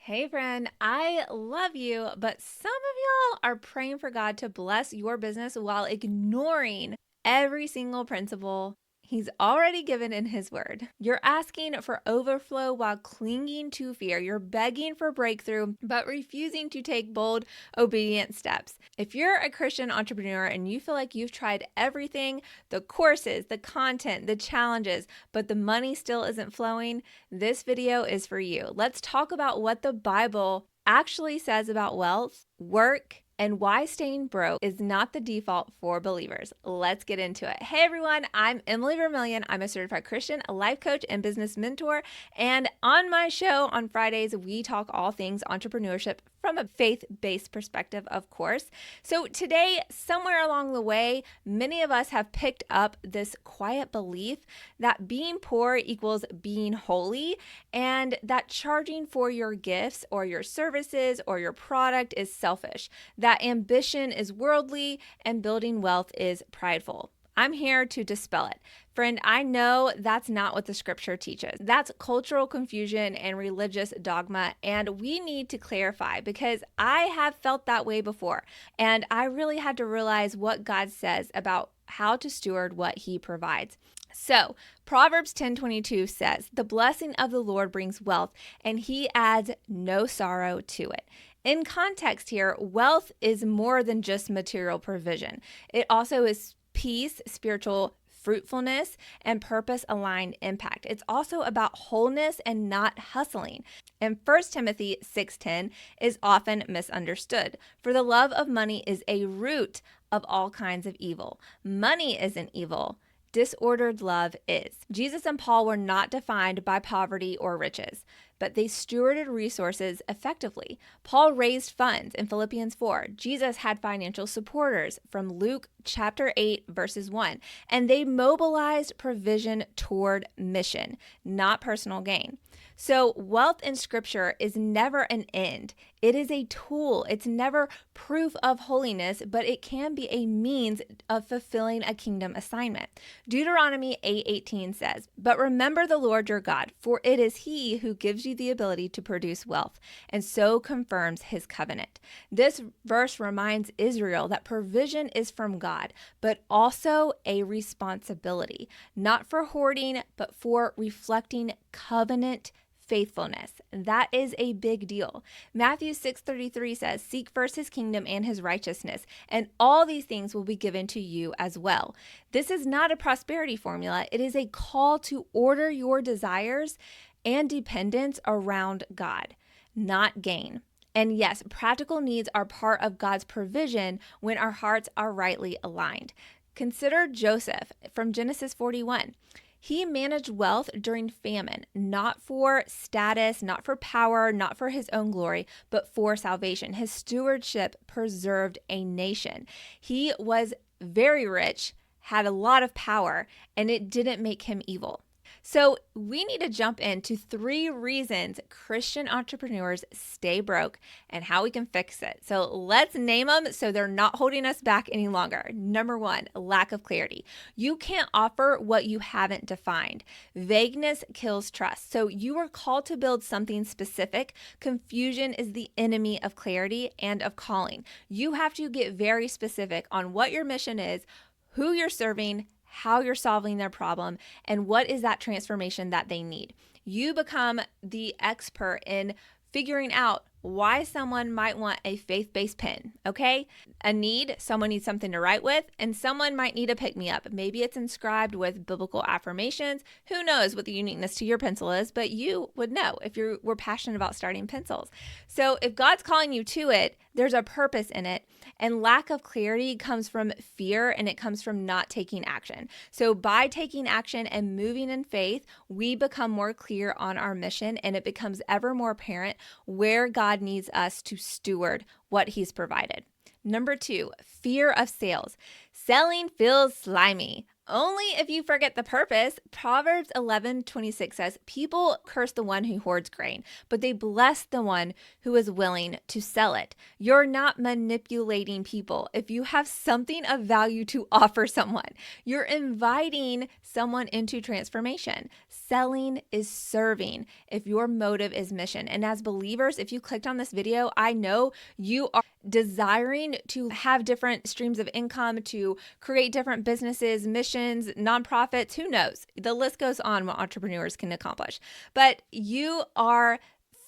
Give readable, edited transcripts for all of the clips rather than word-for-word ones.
Hey friend, I love you, but some of y'all are praying for God to bless your business while ignoring every single principle He's already given in His Word. You're asking for overflow while clinging to fear. You're begging for breakthrough, but refusing to take bold, obedient steps. If you're a Christian entrepreneur and you feel like you've tried everything, the courses, the content, the challenges, but the money still isn't flowing, this video is for you. Let's talk about what the Bible actually says about wealth, work, and why staying broke is not the default for believers. Let's get into it. Hey everyone, I'm Emily Vermillion. I'm a certified Christian, a life coach, and business mentor. And on my show on Fridays, we talk all things entrepreneurship from a faith-based perspective, of course. So today, somewhere along the way, many of us have picked up this quiet belief that being poor equals being holy, and that charging for your gifts or your services or your product is selfish, that ambition is worldly, and building wealth is prideful. I'm here to dispel it. Friend, I know that's not what the scripture teaches. That's cultural confusion and religious dogma, and we need to clarify because I have felt that way before, and I really had to realize what God says about how to steward what He provides. So, Proverbs 10:22 says, "The blessing of the Lord brings wealth, and He adds no sorrow to it." In context here, wealth is more than just material provision. It also is peace, spiritual fruitfulness, and purpose-aligned impact. It's also about wholeness and not hustling. And 1 Timothy 6:10 is often misunderstood. For the love of money is a root of all kinds of evil. Money isn't evil. Disordered love is. Jesus and Paul were not defined by poverty or riches, but they stewarded resources effectively. Paul raised funds in Philippians 4. Jesus had financial supporters from Luke chapter 8, verses 1. And they mobilized provision toward mission, not personal gain. So wealth in scripture is never an end. It is a tool. It's never proof of holiness, but it can be a means of fulfilling a kingdom assignment. Deuteronomy 8:18 says, "But remember the Lord your God, for it is He who gives you the ability to produce wealth, and so confirms His covenant." This verse reminds Israel that provision is from God, but also a responsibility, not for hoarding, but for reflecting covenant faithfulness. That is a big deal. Matthew 6:33 says, "Seek first His kingdom and His righteousness, and all these things will be given to you as well." This is not a prosperity formula. It is a call to order your desires and dependence around God, not gain. And yes, practical needs are part of God's provision when our hearts are rightly aligned. Consider Joseph from Genesis 41. He managed wealth during famine, not for status, not for power, not for his own glory, but for salvation. His stewardship preserved a nation. He was very rich, had a lot of power, and it didn't make him evil. So we need to jump into 3 reasons Christian entrepreneurs stay broke and how we can fix it. So let's name them so they're not holding us back any longer. Number 1, lack of clarity. You can't offer what you haven't defined. Vagueness kills trust. So you are called to build something specific. Confusion is the enemy of clarity and of calling. You have to get very specific on what your mission is, who you're serving, how you're solving their problem, and what is that transformation that they need. You become the expert in figuring out why someone might want a faith-based pen, okay? A need, someone needs something to write with, and someone might need a pick-me-up. Maybe it's inscribed with biblical affirmations. Who knows what the uniqueness to your pencil is, but you would know if you were passionate about starting pencils. So if God's calling you to it, there's a purpose in it, and lack of clarity comes from fear, and it comes from not taking action. So by taking action and moving in faith, we become more clear on our mission, and it becomes ever more apparent where God needs us to steward what He's provided. Number 2, fear of sales. Selling feels slimy. Only if you forget the purpose. Proverbs 11:26 says, people curse the one who hoards grain, but they bless the one who is willing to sell it. You're not manipulating people. If you have something of value to offer someone, you're inviting someone into transformation. Selling is serving if your motive is mission. And as believers, if you clicked on this video, I know you are desiring to have different streams of income, to create different businesses, missions, nonprofits, who knows? The list goes on what entrepreneurs can accomplish. But you are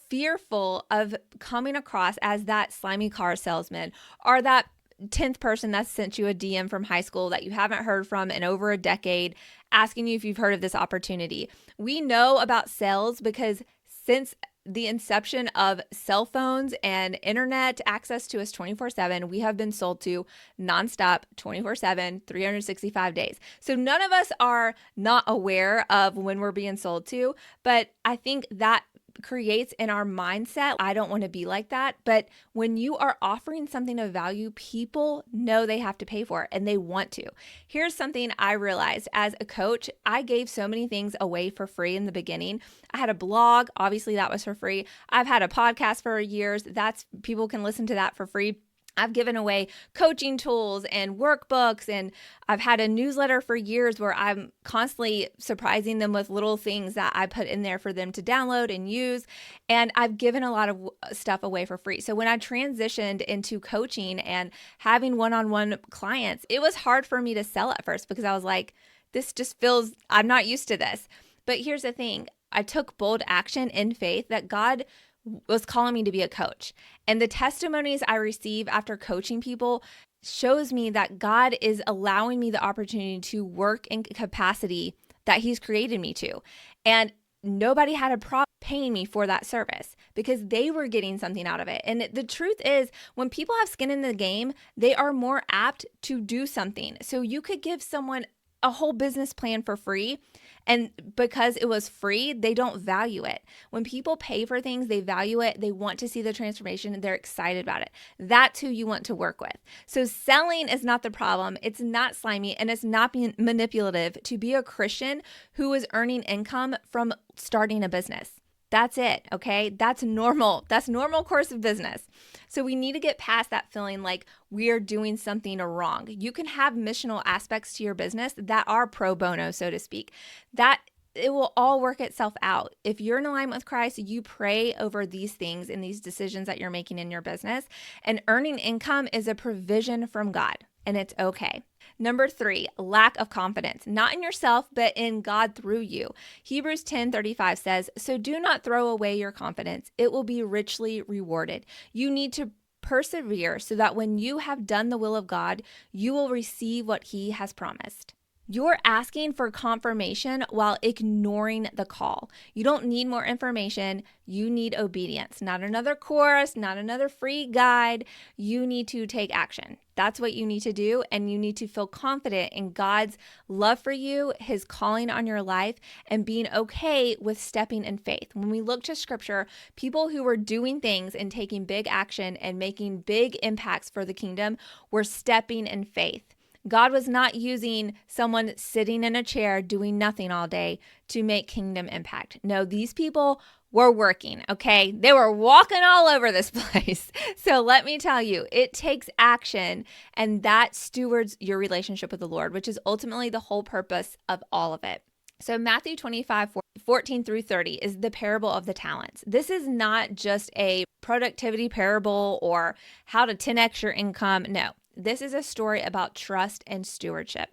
fearful of coming across as that slimy car salesman or that 10th person that sent you a DM from high school that you haven't heard from in over a decade, asking you if you've heard of this opportunity. We know about sales because since the inception of cell phones and internet access to us 24/7, we have been sold to nonstop 24/7, 365 days. So none of us are not aware of when we're being sold to, but I think that creates in our mindset, I don't want to be like that. But when you are offering something of value, people know they have to pay for it and they want to. Here's something I realized as a coach. I gave so many things away for free in the beginning. I had a blog, obviously that was for free. I've had a podcast for years. People can listen to that for free. I've given away coaching tools and workbooks, and I've had a newsletter for years where I'm constantly surprising them with little things that I put in there for them to download and use. And I've given a lot of stuff away for free. So when I transitioned into coaching and having one-on-one clients, it was hard for me to sell at first because I was like, I'm not used to this. But here's the thing. I took bold action in faith that God was calling me to be a coach. And the testimonies I receive after coaching people shows me that God is allowing me the opportunity to work in capacity that He's created me to. And nobody had a problem paying me for that service because they were getting something out of it. And the truth is, when people have skin in the game, they are more apt to do something. So you could give someone a whole business plan for free, and because it was free, they don't value it. When people pay for things, they value it. They want to see the transformation and they're excited about it. That's who you want to work with. So selling is not the problem. It's not slimy and it's not being manipulative to be a Christian who is earning income from starting a business. That's it, okay? That's normal. That's normal course of business. So we need to get past that feeling like we're doing something wrong. You can have missional aspects to your business that are pro bono, so to speak. That it will all work itself out. If you're in alignment with Christ, you pray over these things and these decisions that you're making in your business. And earning income is a provision from God, and it's okay. Number 3, lack of confidence, not in yourself, but in God through you. Hebrews 10:35 says, so do not throw away your confidence. It will be richly rewarded. You need to persevere so that when you have done the will of God, you will receive what He has promised. You're asking for confirmation while ignoring the call. You don't need more information. You need obedience, not another course, not another free guide. You need to take action. That's what you need to do. And you need to feel confident in God's love for you, His calling on your life, and being okay with stepping in faith. When we look to scripture, people who were doing things and taking big action and making big impacts for the kingdom were stepping in faith. God was not using someone sitting in a chair doing nothing all day to make kingdom impact. No, these people were working, okay? They were walking all over this place. So let me tell you, it takes action, and that stewards your relationship with the Lord, which is ultimately the whole purpose of all of it. So Matthew 25:14-30 is the parable of the talents. This is not just a productivity parable or how to 10x your income. No. This is a story about trust and stewardship.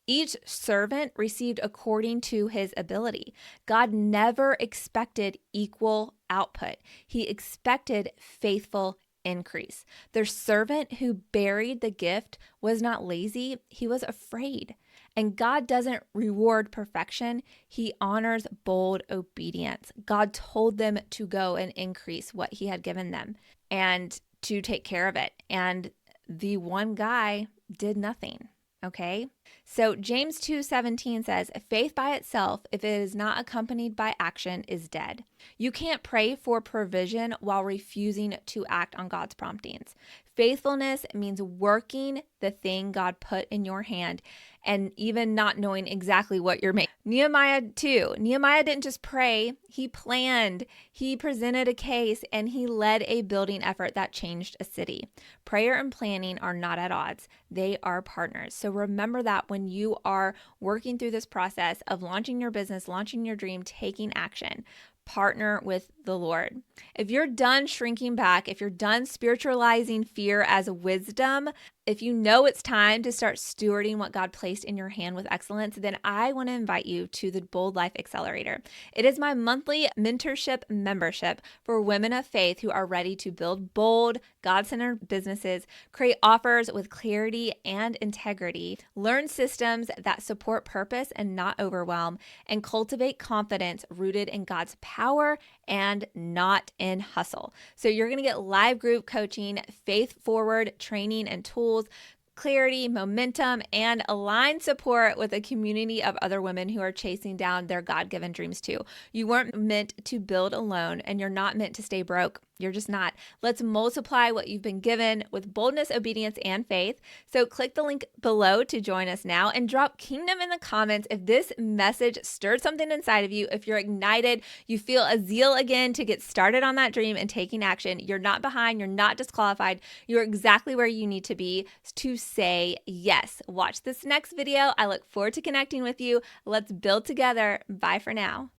Each servant received according to his ability. God never expected equal output. He expected faithful increase. The servant who buried the gift was not lazy, he was afraid. And God doesn't reward perfection. He honors bold obedience. God told them to go and increase what He had given them and to take care of it. And the one guy did nothing, okay? So James 2:17 says, faith by itself, if it is not accompanied by action, is dead. You can't pray for provision while refusing to act on God's promptings. Faithfulness means working the thing God put in your hand and even not knowing exactly what you're making. Nehemiah too. Nehemiah didn't just pray, he planned, he presented a case, and he led a building effort that changed a city. Prayer and planning are not at odds. They are partners. So remember that when you are working through this process of launching your business, launching your dream, taking action, partner with the Lord. If you're done shrinking back, if you're done spiritualizing fear as wisdom, if you know it's time to start stewarding what God placed in your hand with excellence, then I want to invite you to the Bold Life Accelerator. It is my monthly mentorship membership for women of faith who are ready to build bold, God-centered businesses, create offers with clarity and integrity, learn systems that support purpose and not overwhelm, and cultivate confidence rooted in God's power and not in hustle. So you're going to get live group coaching, faith-forward training and tools, clarity, momentum, and aligned support with a community of other women who are chasing down their God-given dreams too. You weren't meant to build alone, and you're not meant to stay broke. You're just not. Let's multiply what you've been given with boldness, obedience, and faith. So click the link below to join us now and drop kingdom in the comments if this message stirred something inside of you, if you're ignited, you feel a zeal again to get started on that dream and taking action. You're not behind. You're not disqualified. You're exactly where you need to be to say yes. Watch this next video. I look forward to connecting with you. Let's build together. Bye for now.